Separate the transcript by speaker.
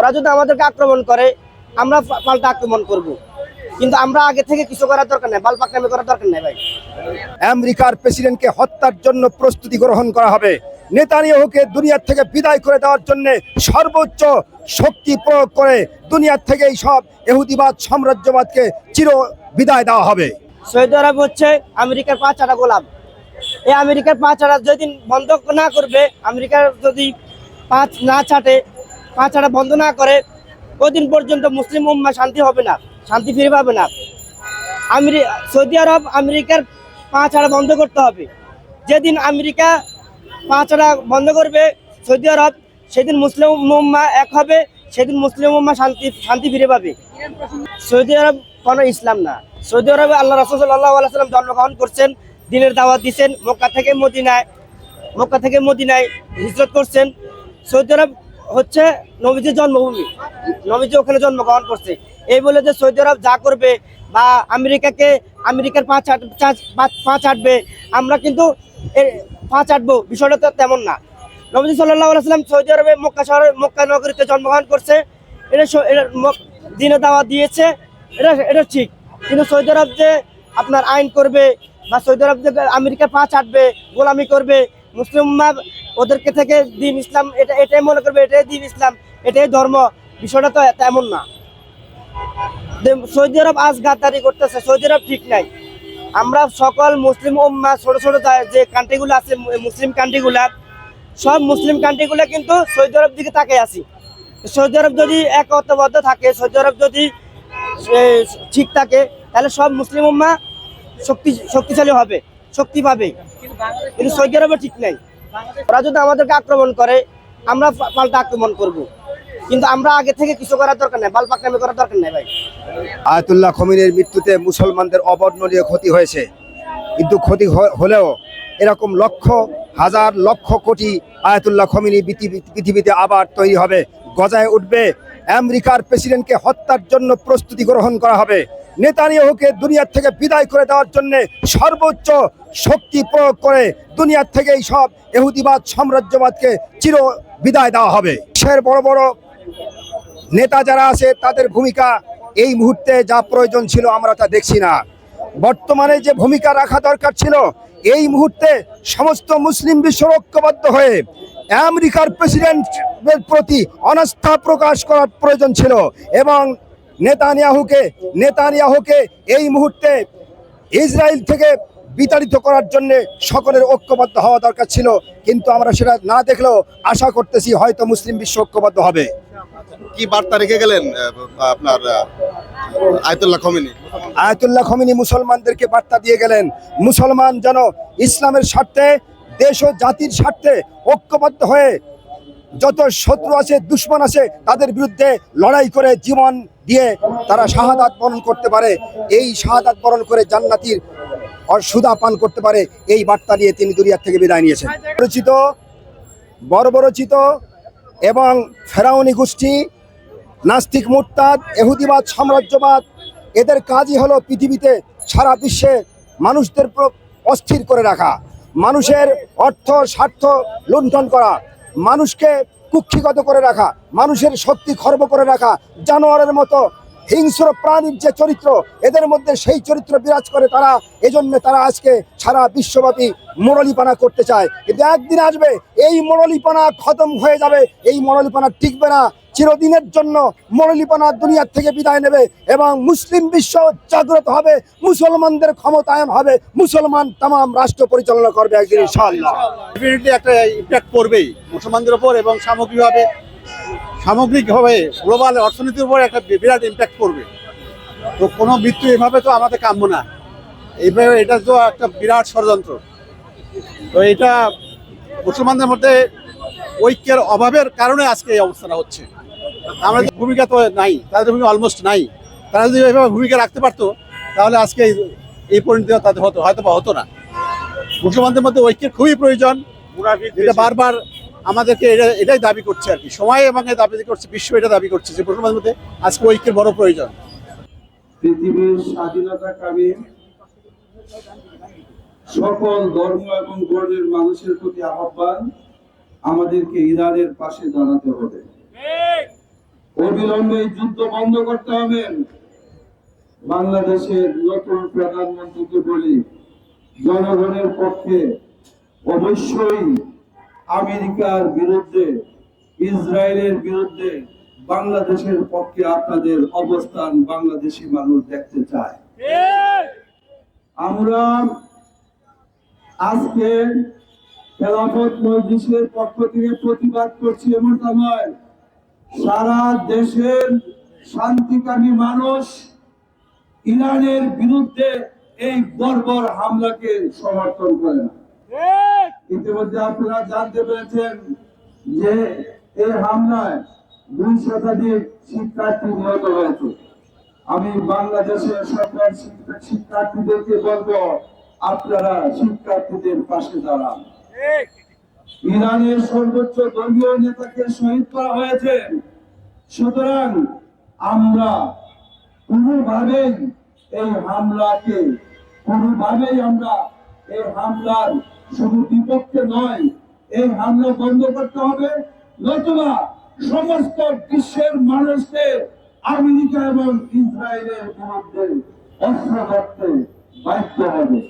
Speaker 1: ওরা যদি আমাদেরকে আক্রমণ করে আমরা পাল্টা আক্রমণ করব, কিন্তু আমরা আগে থেকে কিছু করার দরকার নেই, বালপাকনামি করার দরকার নেই ভাই।
Speaker 2: আমেরিকার প্রেসিডেন্টকে হত্যার জন্য প্রস্তুতি গ্রহণ করা হবে। নেতানিয়াহুকে দুনিয়া থেকে বিদায় করে দেওয়ার জন্য সর্বোচ্চ শক্তি প্রয়োগ করে দুনিয়া থেকে এই সব ইহুদিবাদ সাম্রাজ্যবাদকে চির বিদায় দেওয়া হবে।
Speaker 1: সৌদি আরব হচ্ছে আমেরিকার পা চাটা গোলাম। এই আমেরিকার পা চাটা যেদিন বন্ধ না করবে, আমেরিকার যদি পা না চাটে, পা চাটা বন্ধ না করে, ওদিন পর্যন্ত মুসলিম উম্মাহ শান্তি হবে না, শান্তি ফিরে পাবে না। সৌদি আরব আমেরিকার পা চাটা বন্ধ করতে হবে। যেদিন আমেরিকা পা চাটা বন্ধ করবে সৌদি আরব, সেদিন মুসলিম উম্মাহ এক হবে, সেদিন মুসলিম উম্মাহ শান্তি ফিরে পাবে। সৌদি আরব কোনো ইসলাম না। সৌদি আরবে আল্লাহ রাসূল সাল্লাল্লাহু আলাইহি ওয়াসাল্লাম জন্মগ্রহণ করছেন, দ্বীনের দাওয়াত দিয়েছেন, মক্কা থেকে মদিনায় হিজরত করছেন। সৌদি আরব হচ্ছে নবীজির জন্মভূমি, নবীজি ওখানে জন্মগ্রহণ করছে। এই বলে যে সৌদি আরব যা করবে বা আমেরিকার পা চাটবে, আমরা কিন্তু পা চাটবো, বিষয়টা তো তেমন না। নবীজি সাল্লাল্লাহু আলাইহি ওয়াসাল্লাম সৌদি আরবে মক্কা নগরীতে জন্মগ্রহণ করছে, এটা দ্বীনের দাওয়াত দিয়েছে, এটা ঠিক। কিন্তু সৌদি আরব যে আপনার আইন করবে বা সৌদি আরব যে আমেরিকার পা চাটবে, গোলামি করবে, মুসলিম উম্মাহ ওদেরকে থেকে দ্বীন ইসলাম এটাই মনে করবে, এটাই দ্বীন ইসলাম, এটাই ধর্ম, বিষয়টা তো তেমন না। সৌদি আরব আজ গাদ্দারি করতেছে, সৌদি আরব ঠিক নাই। আমরা সকল মুসলিম উম্মাহ ছোট ছোট যে কান্ট্রিগুলো আছে, মুসলিম কান্ট্রিগুলা, সব মুসলিম কান্ট্রিগুলা কিন্তু সৌদি আরব দিকে তাকিয়ে আছি। সৌদি আরব যদি একতাবদ্ধ থাকে, সৌদি আরব যদি ঠিক থাকে, তাহলে সব মুসলিম উম্মাহ শক্তিশালী হবে, শক্তি পাবে। কিন্তু সৌদি আরবে ঠিক নাই। ওরা যদি আমাদেরকে আক্রমণ করে আমরা পাল্টা আক্রমণ করব, কিন্তু আমরা আগে থেকে কিছু করার দরকার নেই, বালপাকনামি করার দরকার নেই ভাই।
Speaker 2: আয়াতুল্লাহ খমিনির মৃত্যুতে মুসলমানদের অবর্ণনীয় ক্ষতি হয়েছে, কিন্তু ক্ষতি হলেও এরকম হাজার লক্ষ কোটি আয়াতুল্লাহ খমিনি পৃথিবীতে আবার তৈরি হবে, গজায় উঠবে। আমেরিকার প্রেসিডেন্টকে হত্যার জন্য প্রস্তুতি গ্রহণ করা হবে। নেতানিয়াহুকে দুনিয়া থেকে বিদায় করে দেওয়ার জন্য সর্বোচ্চ শক্তি প্রয়োগ করে দুনিয়া থেকে এই সব ইহুদিবাদ সাম্রাজ্যবাদকে চির বিদায় দেওয়া হবে। দেশের বড় বড় নেতা যারা আছে তাদের ভূমিকা এই মুহূর্তে যা প্রয়োজন ছিল আমরা তা দেখছি না। বর্তমানে যে ভূমিকা রাখা দরকার ছিল, এই মুহূর্তে সমস্ত মুসলিম বিশ্ব ঐক্যবদ্ধ হয়ে আমেরিকার প্রেসিডেন্টের প্রতি অনাস্থা প্রকাশ করার প্রয়োজন ছিল এবং নেতানিয়াহুকে এই মুহূর্তে ইসরায়েল থেকে বিতাড়িত করার জন্য সকলের ঐক্যবদ্ধ হওয়া দরকার ছিল, কিন্তু আমরা সেটা না দেখলেও আশা করতেছি হয়তো মুসলিম বিশ্ব ঐক্যবদ্ধ হবে।
Speaker 3: কি বার্তা রেখে গেলেন আপনার
Speaker 2: আয়াতুল্লাহ খমিনি মুসলমানদেরকে বার্তা দিয়ে গেলেন, মুসলমান যেন ইসলামের স্বার্থে, দেশ ও জাতির স্বার্থে ঐক্যবদ্ধ হয়ে যত শত্রু আছে, দুশ্মন আছে, তাদের বিরুদ্ধে লড়াই করে জীবন দিয়ে তারা শাহাদাত বরণ করতে পারে, এই শাহাদাত বরণ করে জান্নাতির সুদা পান করতে পারে, এই বার্তা নিয়ে তিনি দুনিয়া থেকে বিদায় নিয়েছেন। বর্বরচিত এবং ফেরাউনি গোষ্ঠী, নাস্তিক মুরতাদ, ইহুদিবাদ সাম্রাজ্যবাদ, এদের কাজই হলো পৃথিবীতে সারা বিশ্বে মানুষদের অস্থির করে রাখা, মানুষের অর্থ স্বার্থ লুণ্ঠন করা, মানুষকে কুক্ষিগত করে রাখা, মানুষের শক্তি খর্ব করে রাখা, জানোয়ারের মতো হিংস্র প্রাণীর যে চরিত্র এদের মধ্যে সেই চরিত্র বিরাজ করে। এজন্য তারা আজকে সারা বিশ্বব্যাপী মোড়লিপানা করতে চায়, কিন্তু একদিন আসবে এই মোড়লিপানা খতম হয়ে যাবে, এই মোড়লিপানা টিকবে না, চিরদিনের জন্য মোড়লিপানা দুনিয়ার থেকে বিদায় নেবে এবং মুসলিম বিশ্ব জাগ্রত হবে, মুসলমানদের ক্ষমতায়ন হবে, মুসলমান তামাম রাষ্ট্র পরিচালনা করবে একদিন ইনশাআল্লাহ।
Speaker 3: ডেফিনেটলি একটা ইম্প্যাক্ট পড়বেই মুসলমানদের উপর এবং সামগ্রিকভাবে গ্লোবাল অর্থনীতির উপর একটা বিরাট ইম্প্যাক্ট পড়বে। তো কোনো মৃত্যু এভাবে তো আমাদের কাম্য না, এইভাবে এটা তো একটা বিরাট ষড়যন্ত্র। তো এটা মুসলমানদের মধ্যে ঐক্যের অভাবের কারণে আজকে এই অবস্থাটা হচ্ছে। আমাদের ভূমিকা তো নাই, তাদের ভূমিকা অলমোস্ট নাই। তারা যদি এভাবে ভূমিকা রাখতে পারতো তাহলে আজকে এই পরিণতি তাদের হয়তো বা হতো না। মুসলমানদের মধ্যে ঐক্যের খুবই প্রয়োজন, এটা বারবার আমাদেরকে এটাই দাবি করছে আর কি, সময় এবং দাবি করছে, বিশ্ব এটা দাবি করছে যে মুসলমানদের মধ্যে আজকে ঐক্যের বড় প্রয়োজন।
Speaker 4: পৃথিবীর স্বাধীনতাকামী সকল ধর্ম এবং বর্ণের মানুষের প্রতি আহ্বান, আমাদেরকে ইরানের পাশে দাঁড়াতে হবে। অবিলম্বে এই যুদ্ধ বন্ধ করতে হবে। বাংলাদেশের নতুন প্রধানমন্ত্রীকে বলি, জনগণের পক্ষে অবশ্যই আমেরিকার বিরুদ্ধে, ইসরায়েলের বিরুদ্ধে বাংলাদেশের পক্ষে আপনাদের অবস্থান বাংলাদেশি মানুষ দেখতে চায়। আমরা আজকে খেলাফত মজলিসের পক্ষ থেকে প্রতিবাদ করছি এমনটা নয়, সারা দেশের শান্তিকামী মানুষ ইরানের বিরুদ্ধে এই বর্বর হামলাকে সমর্থন করে না। ইতিমধ্যে আপনারা জানতে পেরেছেন যে এই হামলায় 2 শতাধিক শিক্ষার্থী নিহত হয়েছে। আমি বাংলাদেশের সকল শিক্ষার্থীদেরকে বলবো, আপনারা শিক্ষার্থীদের পাশে দাঁড়ান। ইরানের সর্বোচ্চ ধর্মীয় নেতাকে শহীদ করা হয়েছে, সুতরাং আমরা কোনোভাবেই এই হামলার শুধু বিপক্ষে নয়, এই হামলা বন্ধ করতে হবে, নতুবা সমস্ত বিশ্বের মানুষকে আমেরিকা এবং ইসরায়েলের বিরুদ্ধে অস্ত্র ধরতে বাধ্য হবে।